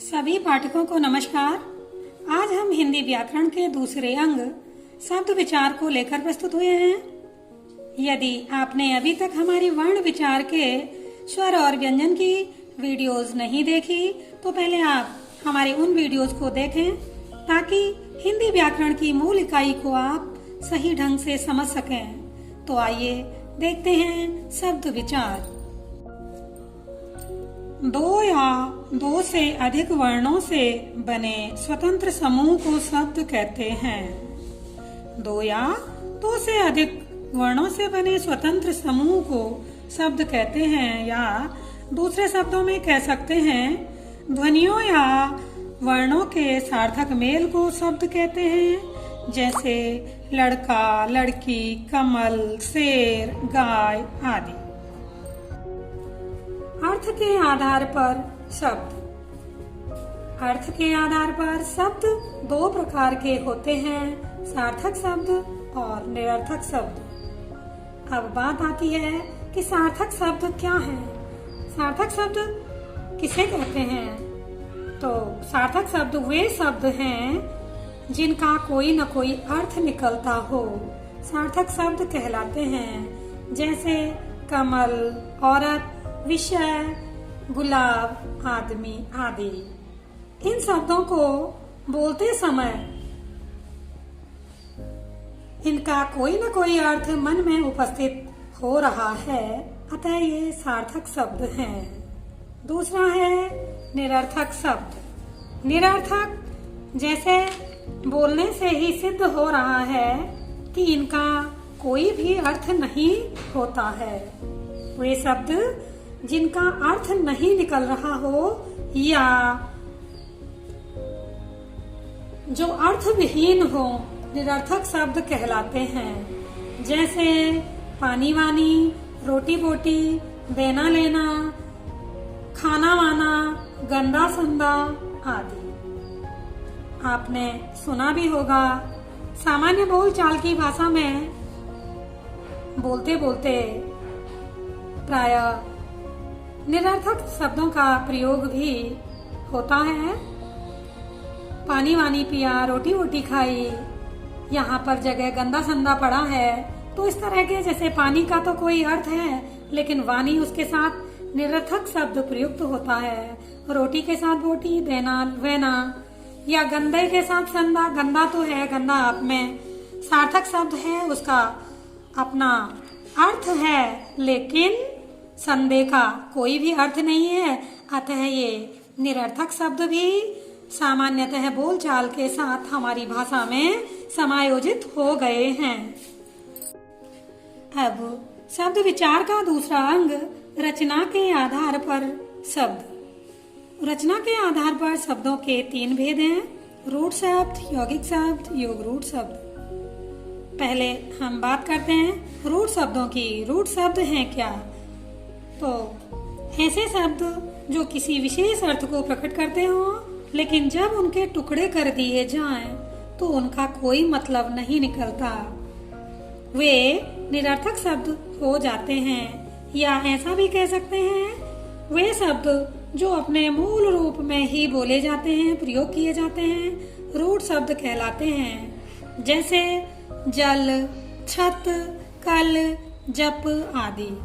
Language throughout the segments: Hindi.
सभी पाठकों को नमस्कार। आज हम हिंदी व्याकरण के दूसरे अंग शब्द विचार को लेकर प्रस्तुत हुए हैं। यदि आपने अभी तक हमारी वर्ण विचार के स्वर और व्यंजन की वीडियोस नहीं देखी तो पहले आप हमारे उन वीडियोस को देखें ताकि हिंदी व्याकरण की मूल इकाई को आप सही ढंग से समझ सकें। तो आइए देखते हैं शब्द विचार। दो या दो से अधिक वर्णों से बने स्वतंत्र समूह को शब्द कहते हैं। दो या दो से अधिक वर्णों से बने स्वतंत्र समूह को शब्द कहते हैं, या दूसरे शब्दों में कह सकते हैं ध्वनियों या वर्णों के सार्थक मेल को शब्द कहते हैं, जैसे लड़का, लड़की, कमल, शेर, गाय आदि। अर्थ के आधार पर शब्द। अर्थ के आधार पर शब्द दो प्रकार के होते हैं, सार्थक शब्द और निरर्थक शब्द। अब बात आती है कि सार्थक शब्द क्या है। सार्थक शब्द किसे कहते हैं? तो सार्थक शब्द वे शब्द हैं जिनका कोई न कोई अर्थ निकलता हो, सार्थक शब्द कहलाते हैं। जैसे कमल, औरत, विषय, गुलाब, आदमी आदि। इन शब्दों को बोलते समय इनका कोई न कोई अर्थ मन में उपस्थित हो रहा है, अतः ये सार्थक शब्द हैं। दूसरा है निरर्थक शब्द। निरर्थक जैसे बोलने से ही सिद्ध हो रहा है कि इनका कोई भी अर्थ नहीं होता है। वे शब्द जिनका अर्थ नहीं निकल रहा हो या जो अर्थ विहीन हो, निरर्थक शब्द कहलाते हैं। जैसे पानी वानी, रोटी बोटी, देना लेना, खाना वाना, गंदा संदा आदि। आपने सुना भी होगा, सामान्य बोलचाल की भाषा में बोलते बोलते प्रायः निरर्थक शब्दों का प्रयोग भी होता है। पानी वानी पिया, रोटी वोटी खाई, यहाँ पर जगह गंदा संदा पड़ा है, तो इस तरह के जैसे पानी का तो कोई अर्थ है लेकिन वानी उसके साथ निरर्थक शब्द प्रयुक्त होता है। रोटी के साथ बोटी, देना वेना, या गंदे के साथ संदा। गंदा तो है, गंदा आप में सार्थक शब्द है, उसका अपना अर्थ है, लेकिन संदेह का कोई भी अर्थ नहीं है, अतः ये निरर्थक शब्द भी सामान्यतः बोलचाल के साथ हमारी भाषा में समायोजित हो गए हैं। अब शब्द विचार का दूसरा अंग रचना के आधार पर शब्द। रचना के आधार पर शब्दों के तीन भेद हैं, रूढ़ शब्द, यौगिक शब्द, योग रूढ़ शब्द। पहले हम बात करते हैं रूढ़ शब्दों की। रूढ़ शब्द हैं क्या? तो ऐसे शब्द जो किसी विशेष अर्थ को प्रकट करते हो, लेकिन जब उनके टुकड़े कर दिए जाएं, तो उनका कोई मतलब नहीं निकलता, वे निरर्थक शब्द हो जाते हैं। या ऐसा भी कह सकते हैं वे शब्द जो अपने मूल रूप में ही बोले जाते हैं, प्रयोग किए जाते हैं, रूढ़ शब्द कहलाते हैं। जैसे जल, छत, कल, जप आदि।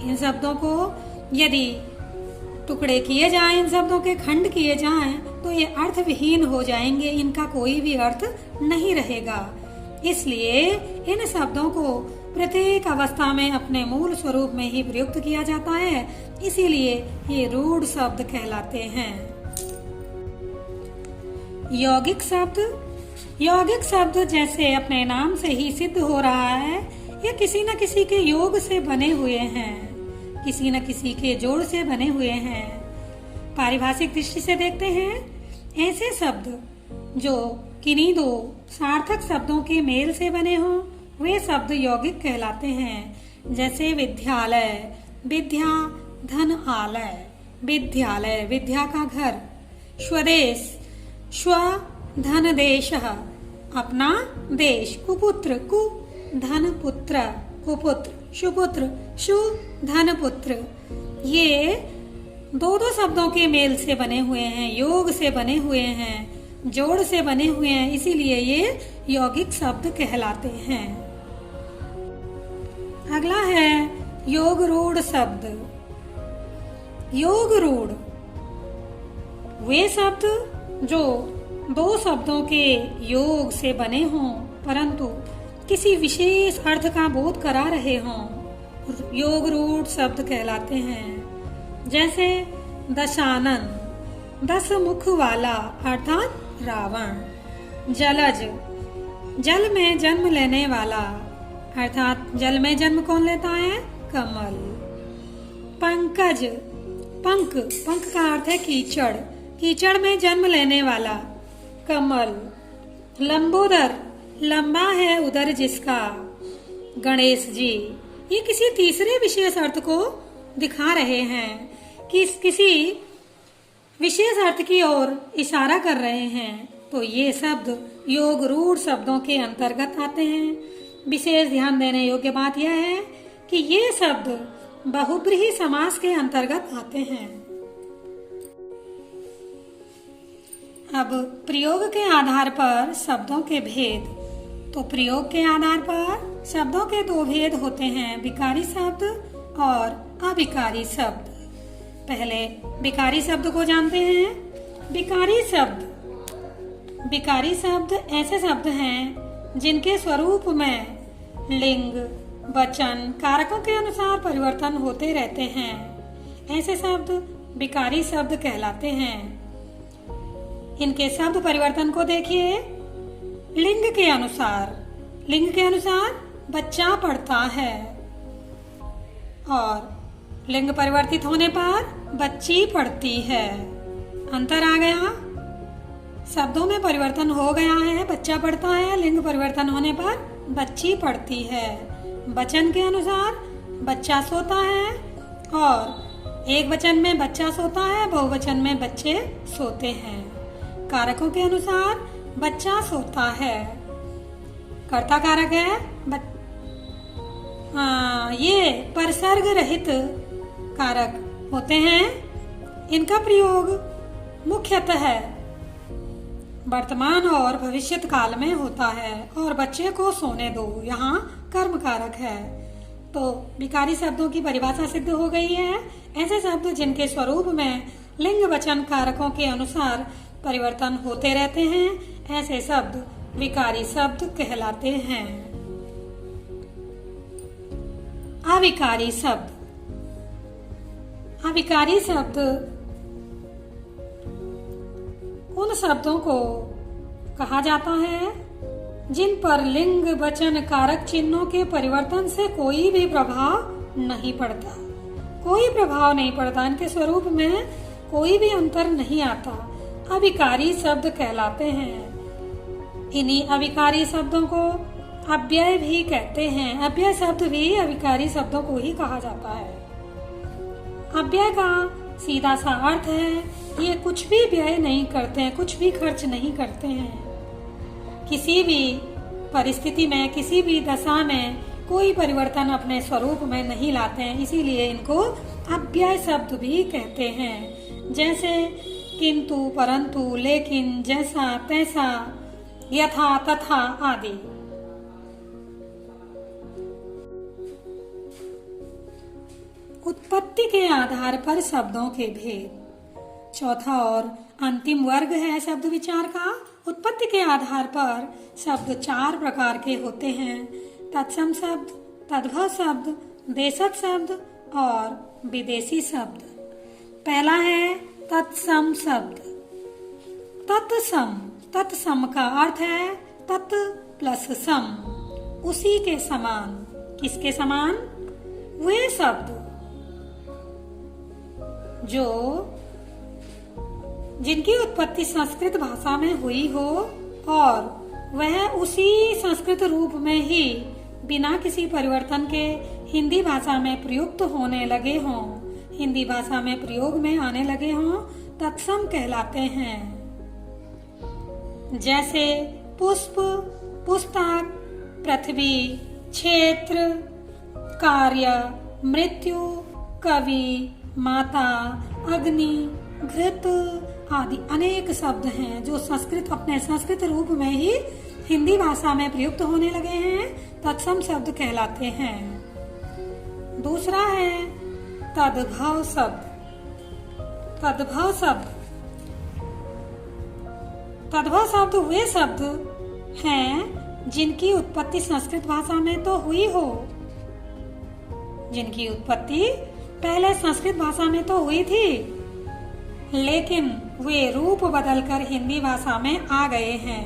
इन शब्दों को यदि टुकड़े किए जाएं, इन शब्दों के खंड किए जाएं, तो ये अर्थ विहीन हो जाएंगे, इनका कोई भी अर्थ नहीं रहेगा। इसलिए इन शब्दों को प्रत्येक अवस्था में अपने मूल स्वरूप में ही प्रयुक्त किया जाता है, इसीलिए ये रूढ़ शब्द कहलाते हैं। यौगिक शब्द। यौगिक शब्द जैसे अपने नाम से ही सिद्ध हो रहा है, ये किसी न किसी के योग से बने हुए हैं, किसी न किसी के जोड़ से बने हुए हैं। पारिभाषिक दृष्टि से देखते हैं, ऐसे शब्द जो किन्हीं दो सार्थक शब्दों के मेल से बने हों, वे शब्द यौगिक कहलाते हैं। जैसे विद्यालय, विद्या धन आलय, विद्यालय विद्या का घर। स्वदेश, स्व धन देश, अपना देश। कुपुत्र, कु धन पुत्र, कुपुत्र, सुपुत्र, सु धन पुत्र। ये दो दो शब्दों के मेल से बने हुए हैं, योग से बने हुए हैं, जोड़ से बने हुए हैं, इसीलिए ये यौगिक शब्द कहलाते हैं। अगला है योग रूढ़ शब्द। योग रूढ़ वे शब्द जो दो शब्दों के योग से बने हों परंतु किसी विशेष अर्थ का बोध करा रहे हों, योग रूढ़ शब्द कहलाते हैं। जैसे दशानन, 10 मुख वाला अर्थात रावण। जलज, जल में जन्म लेने वाला अर्थात जल में जन्म कौन लेता है? कमल। पंकज, पंख, पंख का अर्थ है कीचड़, कीचड़ में जन्म लेने वाला कमल। लंबोदर, लंबा है उदर जिसका गणेश जी। ये किसी तीसरे विशेष अर्थ को दिखा रहे हैं कि किसी विशेष अर्थ की ओर इशारा कर रहे हैं, तो ये शब्द योग रूढ़ शब्दों के अंतर्गत आते हैं। विशेष ध्यान देने योग्य बात यह है कि ये शब्द बहुब्रीहि समास के अंतर्गत आते हैं। अब प्रयोग के आधार पर शब्दों के भेद। तो प्रयोग के आधार पर शब्दों के दो भेद होते हैं, विकारी शब्द और अविकारी शब्द। पहले विकारी शब्द को जानते हैं। विकारी शब्द, विकारी शब्द ऐसे शब्द हैं जिनके स्वरूप में लिंग, वचन, कारकों के अनुसार परिवर्तन होते रहते हैं। ऐसे शब्द विकारी शब्द कहलाते हैं। इनके शब्द परिवर्तन को देखिए। लिंग के अनुसार, लिंग के अनुसार बच्चा पढ़ता है, और लिंग परिवर्तित होने पर बच्ची पढ़ती है। अंतर आ गया, शब्दों में परिवर्तन हो गया है। बच्चा पढ़ता है, लिंग परिवर्तन होने पर बच्ची पढ़ती है। वचन के अनुसार बच्चा सोता है, और एक वचन में बच्चा सोता है, बहुवचन में बच्चे सोते हैं। कारकों के अनुसार बच्चा सोता है, कर्ता कारक है। ये परसर्ग रहित कारक होते हैं। इनका प्रयोग मुख्यतः वर्तमान और भविष्यत काल में होता है। और बच्चे को सोने दो, यहाँ कर्म कारक है। तो विकारी शब्दों की परिभाषा सिद्ध हो गई है। ऐसे शब्द जिनके स्वरूप में लिंग वचन कारकों के अनुसार परिवर्तन होते रहते हैं, ऐसे शब्द विकारी शब्द कहलाते हैं। अविकारी शब्द, अविकारी शब्द उन शब्दों को कहा जाता है जिन पर लिंग वचन कारक चिन्हों के परिवर्तन से कोई भी प्रभाव नहीं पड़ता, कोई प्रभाव नहीं पड़ता, इनके स्वरूप में कोई भी अंतर नहीं आता, अविकारी शब्द कहलाते हैं। इन्हीं अविकारी शब्दों को अव्यय भी कहते हैं। अव्यय शब्द भी अविकारी शब्दों को ही कहा जाता है। अव्यय का सीधा सा अर्थ है ये कुछ भी व्यय नहीं करते हैं, कुछ भी खर्च नहीं करते हैं। किसी भी परिस्थिति में, किसी भी दशा में कोई परिवर्तन अपने स्वरूप में नहीं लाते हैं, इसीलिए इनको अव्यय शब्द भी कहते हैं। जैसे किंतु, परंतु, लेकिन, जैसा, तैसा, यथा, तथा आदि। उत्पत्ति के आधार पर शब्दों के भेद। चौथा और अंतिम वर्ग है शब्द विचार का। उत्पत्ति के आधार पर शब्द 4 प्रकार के होते हैं: तत्सम शब्द, तद्भव शब्द, देशज शब्द और विदेशी शब्द। पहला है तत्सम शब्द। तत्सम, तत्सम का अर्थ है तत् प्लस सम, उसी के समान। किसके समान? वे शब्द जो जिनकी उत्पत्ति संस्कृत भाषा में हुई हो और वह उसी संस्कृत रूप में ही बिना किसी परिवर्तन के हिंदी भाषा में प्रयुक्त होने लगे हों, हिंदी भाषा में प्रयोग में आने लगे हों, तत्सम कहलाते हैं। जैसे पुष्प, पुस्तक, पृथ्वी, क्षेत्र, कार्य, मृत्यु, कवि, माता, अग्नि, घृत आदि अनेक शब्द हैं जो संस्कृत अपने संस्कृत रूप में ही हिंदी भाषा में प्रयुक्त होने लगे हैं, तत्सम शब्द कहलाते हैं। दूसरा है तद्भव शब्द। तद्भव शब्द, तद्भव शब्द वे शब्द हैं जिनकी उत्पत्ति संस्कृत भाषा में तो हुई हो, जिनकी उत्पत्ति पहले संस्कृत भाषा में तो हुई थी, लेकिन वे रूप बदलकर हिंदी भाषा में आ गए हैं।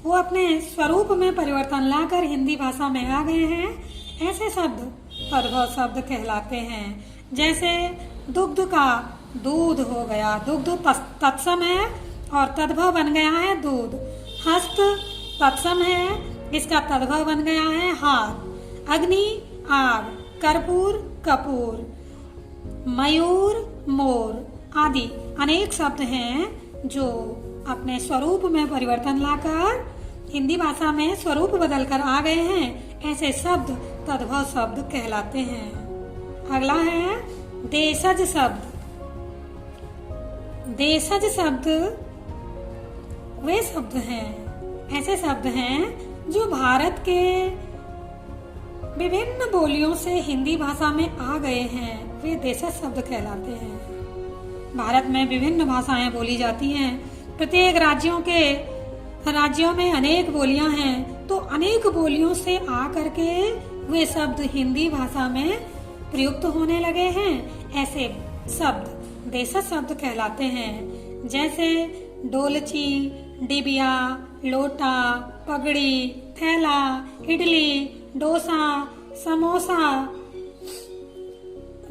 वो अपने स्वरूप में परिवर्तन लाकर हिंदी भाषा में आ गए हैं। ऐसे शब्द तद्भव शब्द कहलाते हैं। जैसे दुग्ध का दूध हो गया, दुग्ध तत्सम है और तद्भव बन गया है दूध। हस्त तत्सम है, इसका तद्भव बन गया है हाथ। अग्नि आग, कर्पूर कपूर, मयूर मोर आदि अनेक शब्द हैं जो अपने स्वरूप में परिवर्तन लाकर हिंदी भाषा में स्वरूप बदलकर आ गए हैं। ऐसे शब्द तद्भव शब्द कहलाते हैं। अगला है देशज शब्द। देशज शब्द वे शब्द हैं, ऐसे शब्द हैं जो भारत के विभिन्न बोलियों से हिंदी भाषा में आ गए हैं। वे देशज शब्द कहलाते हैं। भारत में विभिन्न भाषाएं बोली जाती हैं। प्रत्येक राज्यों में अनेक बोलियां हैं, तो अनेक बोलियों से आ करके वे शब्द हिंदी भाषा में प्रयुक्त होने लगे हैं। ऐसे शब्द देशज शब्द कहलाते हैं। जैसे डोलची, डिबिया, लोटा, पगड़ी, थैला, इडली, डोसा, समोसा,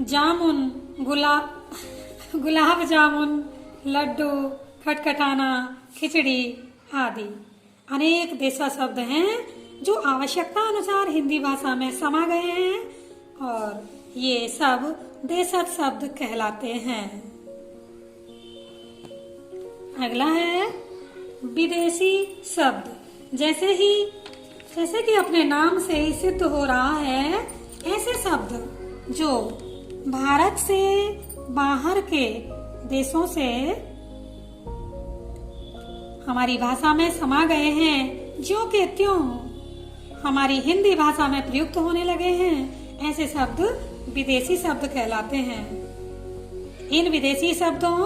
जामुन, गुलाब जामुन, लड्डू, खटखटाना, खिचड़ी आदि अनेक देशज शब्द हैं जो आवश्यकता अनुसार हिंदी भाषा में समा गए हैं और ये सब देशज शब्द कहलाते हैं। अगला है विदेशी शब्द। जैसे कि अपने नाम से ही सिद्ध हो रहा है, ऐसे शब्द जो भारत से बाहर के देशों से हमारी भाषा में समा गए हैं, ज्यों के त्यों हमारी हिंदी भाषा में प्रयुक्त होने लगे हैं, ऐसे शब्द विदेशी शब्द कहलाते हैं। इन विदेशी शब्दों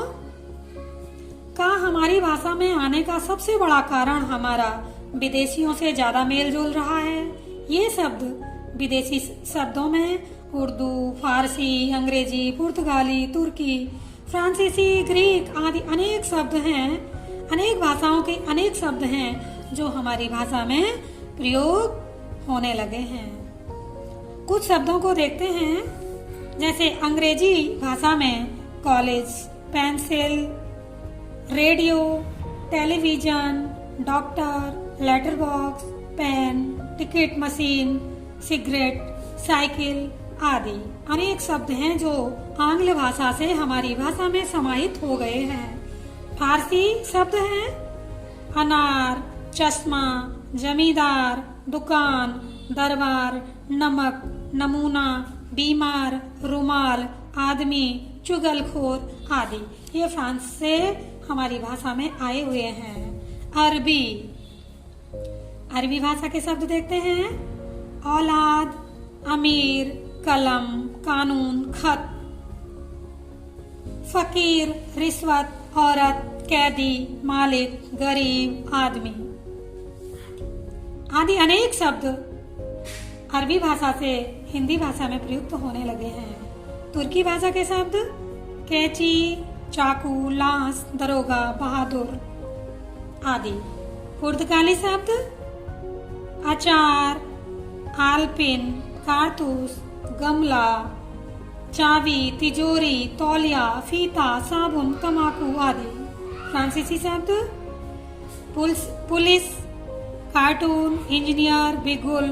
का हमारी भाषा में आने का सबसे बड़ा कारण हमारा विदेशियों से ज्यादा मेल जोल रहा है। ये शब्द विदेशी शब्दों में उर्दू, फारसी, अंग्रेजी, पुर्तगाली, तुर्की, फ्रांसीसी, ग्रीक आदि अनेक शब्द हैं। अनेक भाषाओं के अनेक शब्द हैं जो हमारी भाषा में प्रयोग होने लगे हैं। कुछ शब्दों को देखते हैं। जैसे अंग्रेजी भाषा में college, pencil, radio, television, doctor, letter box, pen, ticket machine, cigarette, cycle आदि अनेक शब्द हैं जो आंग्ल भाषा से हमारी भाषा में समाहित हो गए हैं। फारसी शब्द हैं अनार, चश्मा, जमींदार, दुकान, दरबार, नमक, नमूना, बीमार, रुमाल, आदमी, चुगलखोर आदि ये फ्रांस से हमारी भाषा में आए हुए हैं। अरबी भाषा के शब्द देखते हैं। औलाद, अमीर, कलम, कानून, खत, फकीर, रिश्वत, औरत, कैदी, मालिक, गरीब, आदमी आदि अनेक शब्द अरबी भाषा से हिंदी भाषा में प्रयुक्त होने लगे हैं। तुर्की भाषा के शब्द कैची, चाकू, लाश, दरोगा, बहादुर आदि। पुर्तगाली शब्द अचार, आलपिन, कारतूस, गमला, चाबी, तिजोरी, तौलिया, फीता, साबुन, तमाकू आदि। फ्रांसीसी शब्द पुलिस, कार्टून, इंजीनियर, बिगुल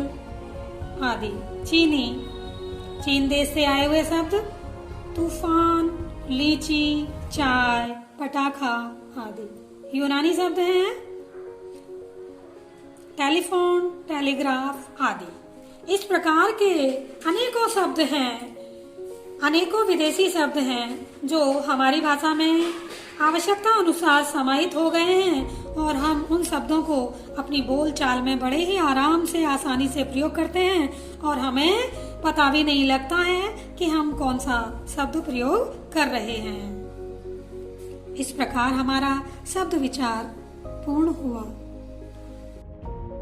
आदि। चीन देश से आए हुए शब्द तूफान, लीची, चाय, पटाखा आदि। यूनानी शब्द हैं टेलीफोन, टेलीग्राफ आदि। इस प्रकार के अनेकों शब्द हैं अनेकों विदेशी शब्द हैं जो हमारी भाषा में आवश्यकता अनुसार समाहित हो गए हैं और हम उन शब्दों को अपनी बोल चाल में बड़े ही आराम से आसानी से प्रयोग करते हैं और हमें पता भी नहीं लगता है कि हम कौन सा शब्द प्रयोग कर रहे हैं। इस प्रकार हमारा शब्द विचार पूर्ण हुआ।